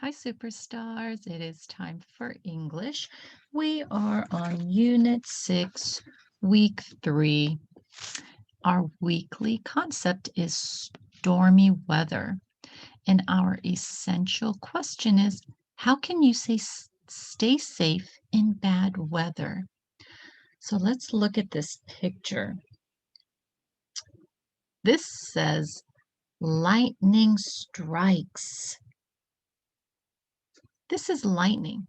Hi, superstars. It is time for English. We are on Unit 6, Week 3. Our weekly concept is stormy weather. And our essential question is, how can you stay safe in bad weather? So let's look at this picture. This says, lightning strikes. This is lightning.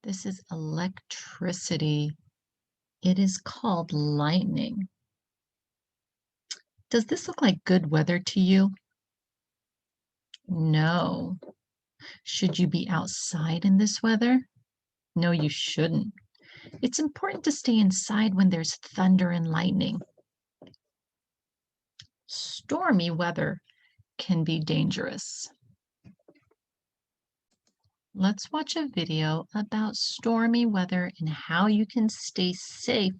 This is electricity. It is called lightning. Does this look like good weather to you? No. Should you be outside in this weather? No, you shouldn't. It's important to stay inside when there's thunder and lightning. Stormy weather can be dangerous. Let's watch a video about stormy weather and how you can stay safe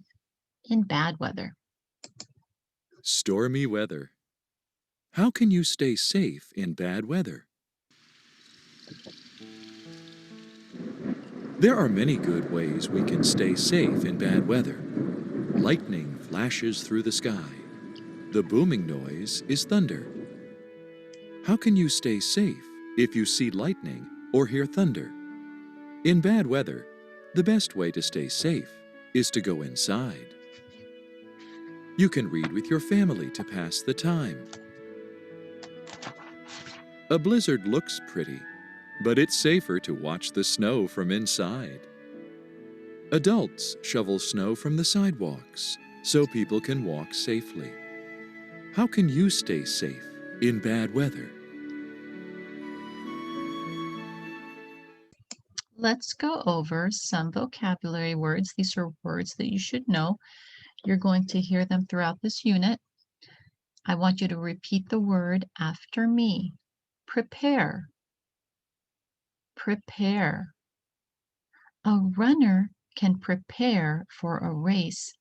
in bad weather. Stormy weather. How can you stay safe in bad weather? There are many good ways we can stay safe in bad weather. Lightning flashes through the sky. The booming noise is thunder. How can you stay safe if you see lightning or hear thunder? In bad weather, the best way to stay safe is to go inside. You can read with your family to pass the time. A blizzard looks pretty, but it's safer to watch the snow from inside. Adults shovel snow from the sidewalks so people can walk safely. How can you stay safe in bad weather? Let's go over some vocabulary words. These are words that you should know. You're going to hear them throughout this unit. I want you to repeat the word after me. Prepare. Prepare. A runner can prepare for a race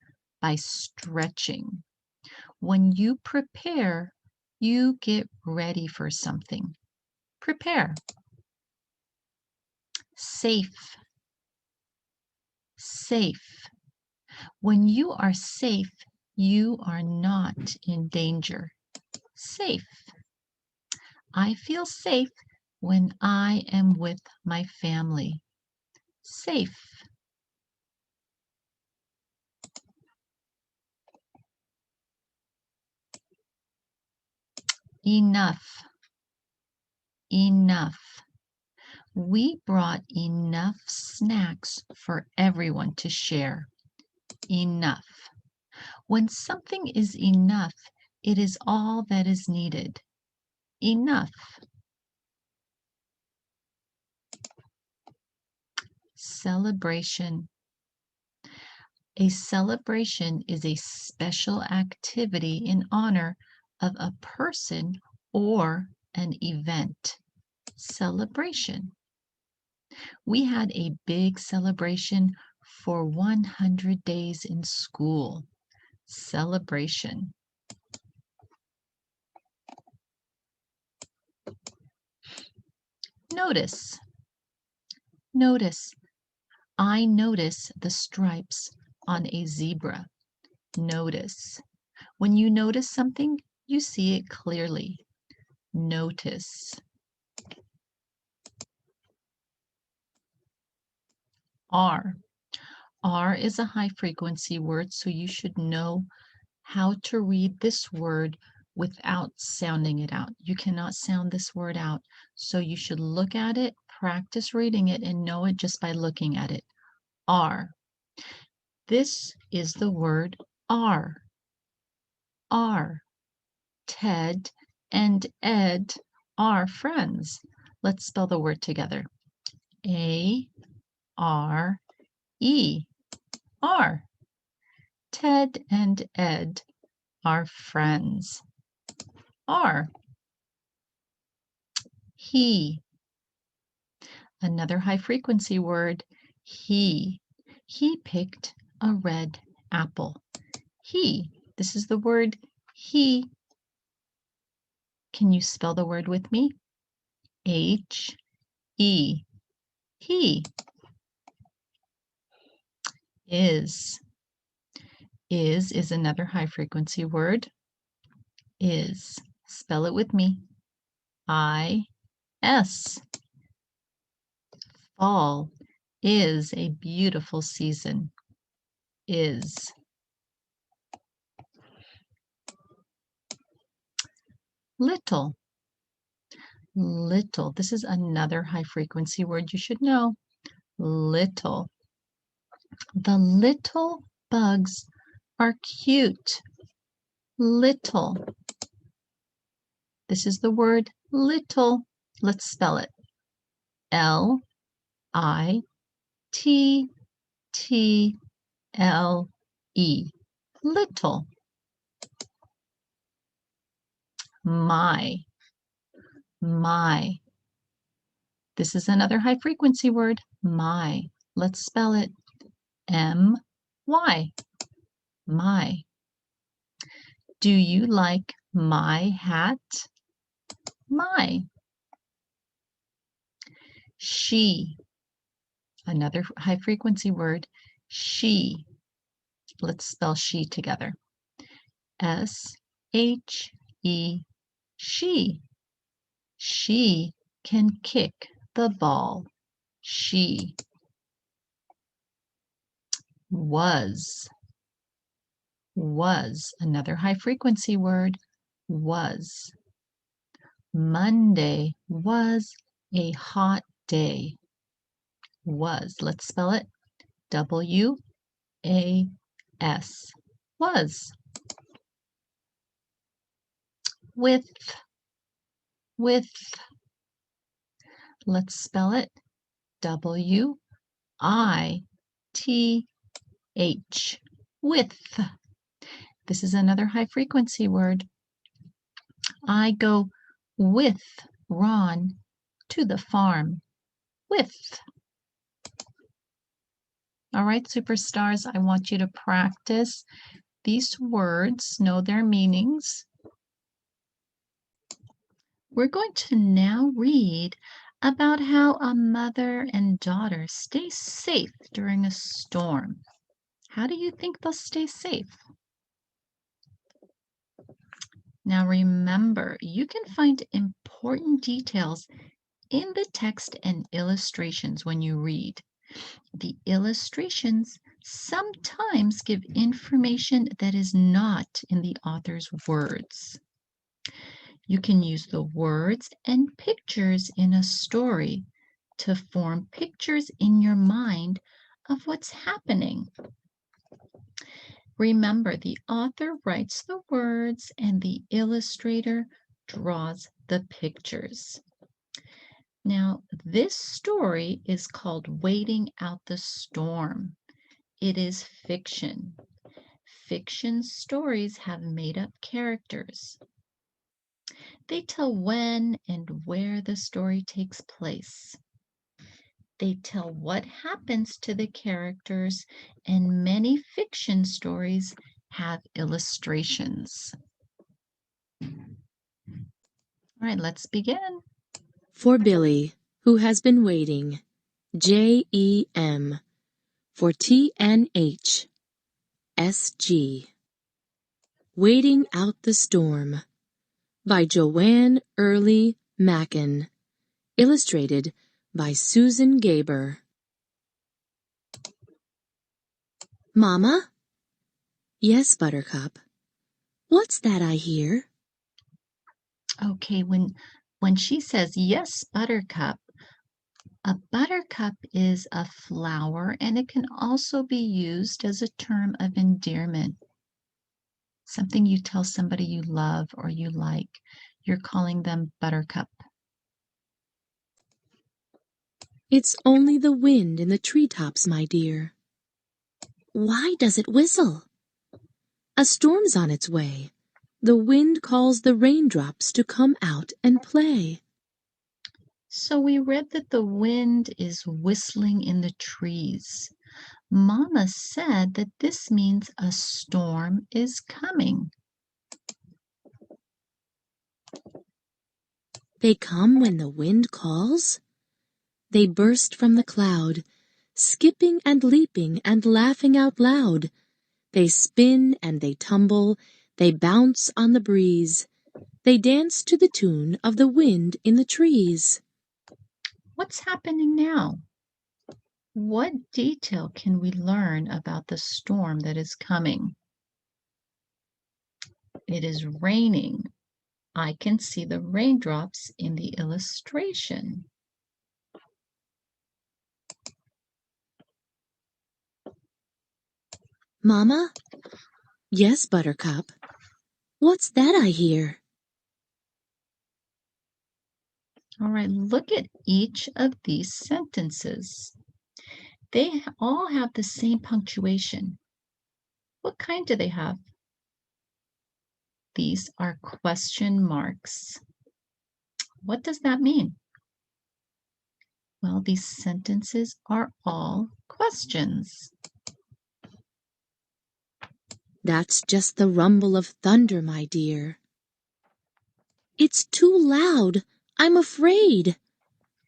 by stretching. When you prepare, you get ready for something. Prepare. Safe. Safe. When you are safe, you are not in danger. Safe. I feel safe when I am with my family. Safe. Enough. Enough. We brought enough snacks for everyone to share. Enough. When something is enough, it is all that is needed. Enough. Celebration. A celebration is a special activity in honor of a person or an event. Celebration. We had a big celebration for 100 days in school. Celebration. Notice. Notice. I notice the stripes on a zebra. Notice. When you notice something, you see it clearly. Notice. R. R is a high frequency word, so you should know how to read this word without sounding it out. You cannot sound this word out, so you should look at it, practice reading it, and know it just by looking at it. R. This is the word are. Are. Ted and Ed are friends. Let's spell the word together. A-R-E. Are. Ted and Ed are friends. Are. He. Another high frequency word. He. He picked a red apple. He. This is the word he. Can you spell the word with me? H-E, he. Is is another high frequency word. Is. Spell it with me. I-S. Fall is a beautiful season. Is. Little. Little. This is another high frequency word you should know. Little. The little bugs are cute. Little. This is the word little. Let's spell it. L-I-T-T-L-E. Little. My. My. This is another high frequency word. My. Let's spell it. M-Y. My. Do you like my hat? My. She. Another high frequency word. She. Let's spell she together. S-H-E. She. She can kick the ball. She. Was. Was. Another high frequency word. Was. Monday was a hot day. Was. Let's spell it. W-A-S. Was. With. With. Let's spell it. W-I-T-H. With. This is another high frequency word. I go with Ron to the farm. With. All right, superstars, I want you to practice these words, know their meanings. We're going to now read about how a mother and daughter stay safe during a storm. How do you think they'll stay safe? Now remember, you can find important details in the text and illustrations when you read. The illustrations sometimes give information that is not in the author's words. You can use the words and pictures in a story to form pictures in your mind of what's happening. Remember, the author writes the words and the illustrator draws the pictures. Now, this story is called Waiting Out the Storm. It is fiction. Fiction stories have made-up characters. They tell when and where the story takes place. They tell what happens to the characters, and many fiction stories have illustrations. All right, let's begin. For Billy, who has been waiting, J-E-M, for T-N-H, S-G. Waiting Out the Storm, by Joanne Early Mackin, illustrated by Susan Gaber. Mama? Yes, Buttercup. What's that I hear? Okay, when she says, yes, Buttercup, a buttercup is a flower, and it can also be used as a term of endearment. Something you tell somebody you love or you like. You're calling them Buttercup. It's only the wind in the treetops, my dear. Why does it whistle? A storm's on its way. The wind calls the raindrops to come out and play. So we read that the wind is whistling in the trees. Mama said that this means a storm is coming. They come when the wind calls? They burst from the cloud, skipping and leaping and laughing out loud. They spin and they tumble, they bounce on the breeze. They dance to the tune of the wind in the trees. What's happening now? What detail can we learn about the storm that is coming? It is raining. I can see the raindrops in the illustration. Mama? Yes, Buttercup. What's that I hear? All right, look at each of these sentences. They all have the same punctuation. What kind do they have? These are question marks. What does that mean? Well, these sentences are all questions. That's just the rumble of thunder, my dear. It's too loud. I'm afraid.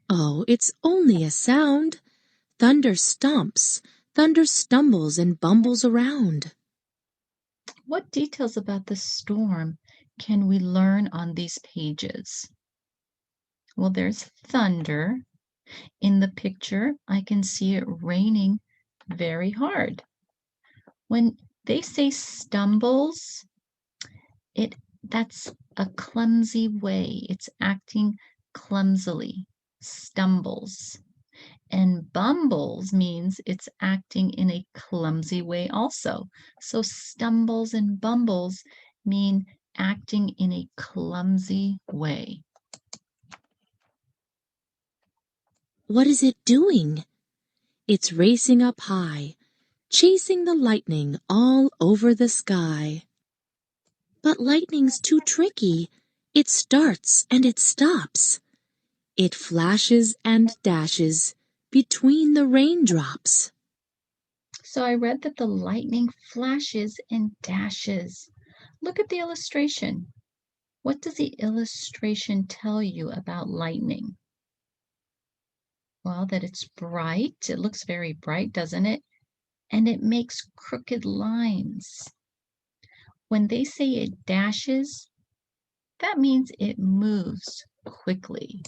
Oh, it's only a sound. Thunder stomps, thunder stumbles and bumbles around. What details about the storm can we learn on these pages? Well, there's thunder. In the picture, I can see it raining very hard. When they say stumbles, that's a clumsy way. It's acting clumsily. Stumbles. And bumbles means it's acting in a clumsy way also. So stumbles and bumbles mean acting in a clumsy way. What is it doing? It's racing up high, chasing the lightning all over the sky. But lightning's too tricky. It starts and it stops. It flashes and dashes between the raindrops. So I read that the lightning flashes and dashes. Look at the illustration. What does the illustration tell you about lightning? Well, that it's bright. It looks very bright, doesn't it? And it makes crooked lines. When they say it dashes, that means it moves quickly.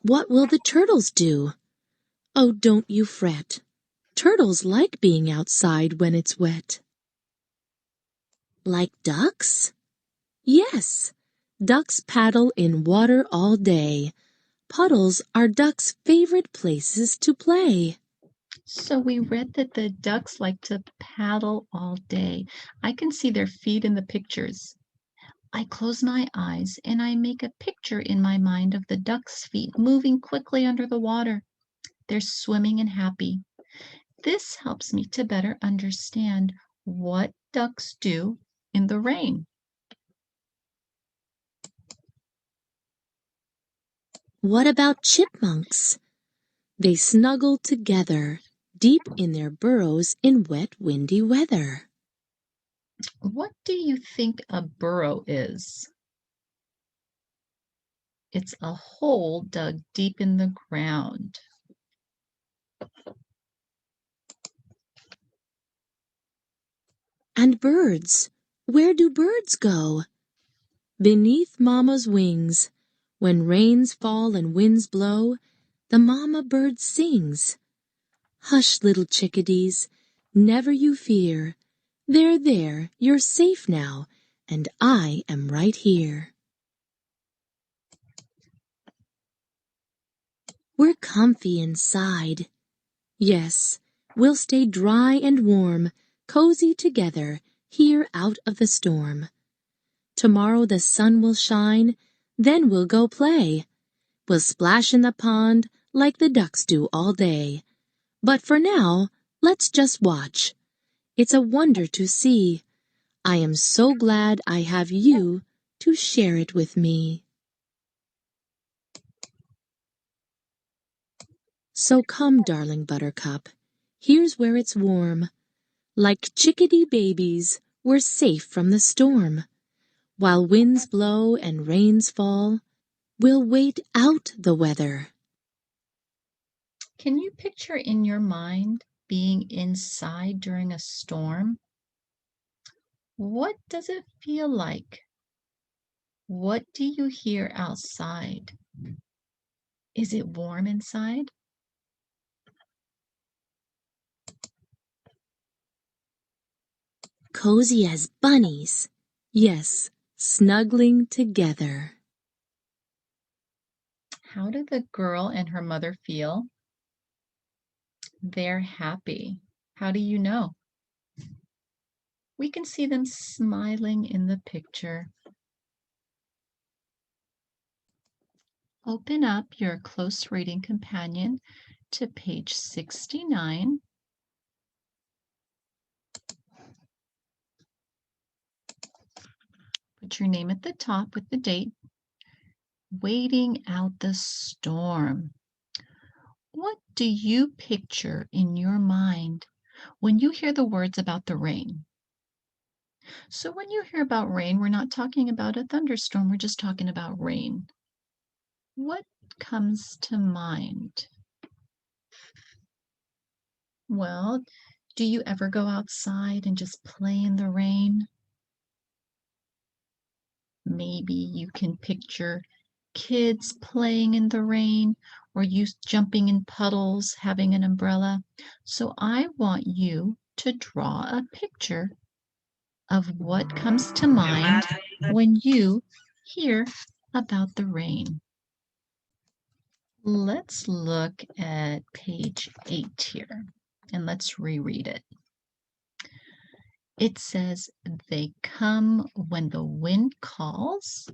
What will the turtles do? Oh, don't you fret. Turtles like being outside when it's wet. Like ducks? Yes, ducks paddle in water all day. Puddles are ducks' favorite places to play. So we read that the ducks like to paddle all day. I can see their feet in the pictures. I close my eyes and I make a picture in my mind of the duck's feet moving quickly under the water. They're swimming and happy. This helps me to better understand what ducks do in the rain. What about chipmunks? They snuggle together, deep in their burrows in wet, windy weather. What do you think a burrow is? It's a hole dug deep in the ground. And birds, where do birds go? Beneath Mama's wings, when rains fall and winds blow, the Mama bird sings. Hush, little chickadees, never you fear. There, you're safe now, and I am right here. We're comfy inside. Yes, we'll stay dry and warm, cozy together, here out of the storm. Tomorrow the sun will shine, then we'll go play. We'll splash in the pond like the ducks do all day. But for now, let's just watch. It's a wonder to see. I am so glad I have you to share it with me. So come, darling Buttercup, here's where it's warm. Like chickadee babies, we're safe from the storm. While winds blow and rains fall, we'll wait out the weather. Can you picture in your mind being inside during a storm? What does it feel like? What do you hear outside? Is it warm inside? Cozy as bunnies. Yes, snuggling together. How do the girl and her mother feel? They're happy. How do you know? We can see them smiling in the picture. Open up your close reading companion to page 69. Put your name at the top with the date. Waiting out the storm. What do you picture in your mind when you hear the words about the rain? So when you hear about rain, we're not talking about a thunderstorm, we're just talking about rain. What comes to mind? Well, do you ever go outside and just play in the rain? Maybe you can picture kids playing in the rain or you jumping in puddles, having an umbrella. So I want you to draw a picture of what comes to mind when you hear about the rain. Let's look at page 8 here and let's reread it. It says, they come when the wind calls.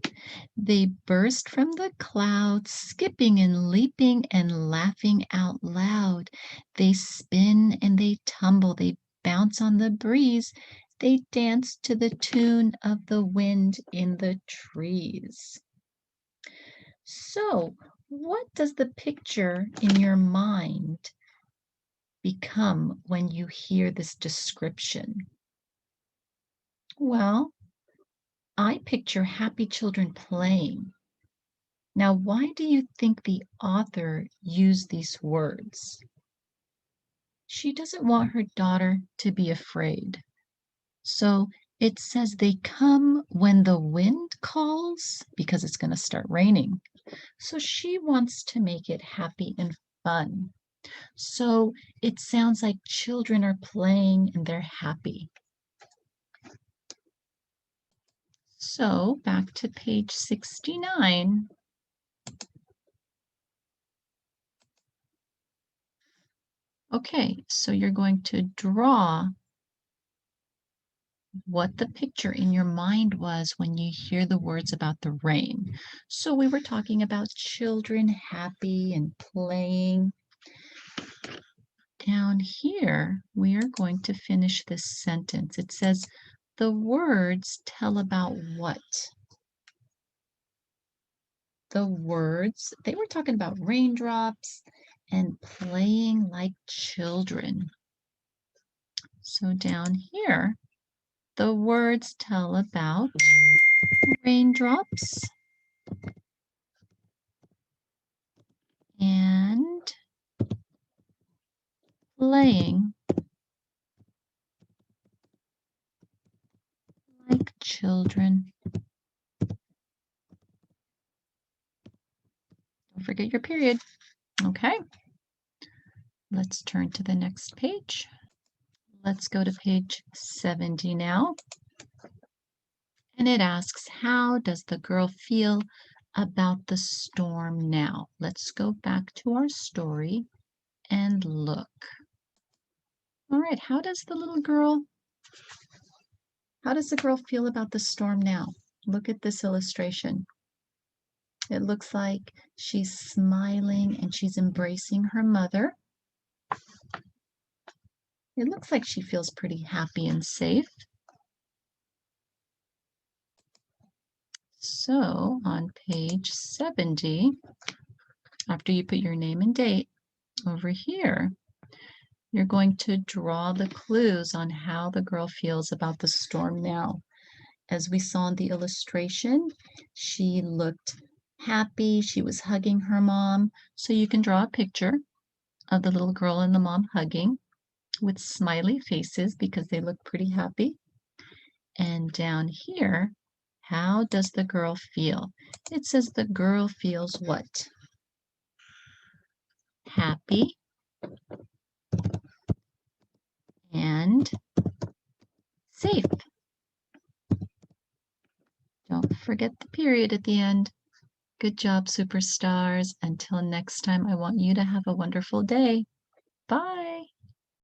They burst from the clouds, skipping and leaping and laughing out loud. They spin and they tumble. They bounce on the breeze. They dance to the tune of the wind in the trees. So, what does the picture in your mind become when you hear this description? Well, I picture happy children playing. Now, why do you think the author used these words? She doesn't want her daughter to be afraid. So it says they come when the wind calls because it's going to start raining. So she wants to make it happy and fun. So it sounds like children are playing and they're happy. So back to page 69. Okay, so you're going to draw what the picture in your mind was when you hear the words about the rain. So we were talking about children happy and playing. Down here, we are going to finish this sentence. It says, the words tell about what? The words, they were talking about raindrops and playing like children. So down here, the words tell about raindrops and playing like children. Don't forget your period. Okay, let's turn to the next page. Let's go to page 70 now. And it asks, how does the girl feel about the storm now? Let's go back to our story and look. All right, how does the girl feel about the storm now? Look at this illustration. It looks like she's smiling and she's embracing her mother. It looks like she feels pretty happy and safe. So on page 70, after you put your name and date, over here, you're going to draw the clues on how the girl feels about the storm now. As we saw in the illustration, she looked happy. She was hugging her mom. So you can draw a picture of the little girl and the mom hugging with smiley faces because they look pretty happy. And down here, how does the girl feel? It says the girl feels what? Happy and safe. Don't forget the period at the end. Good job, superstars. Until next time, I want you to have a wonderful day. Bye.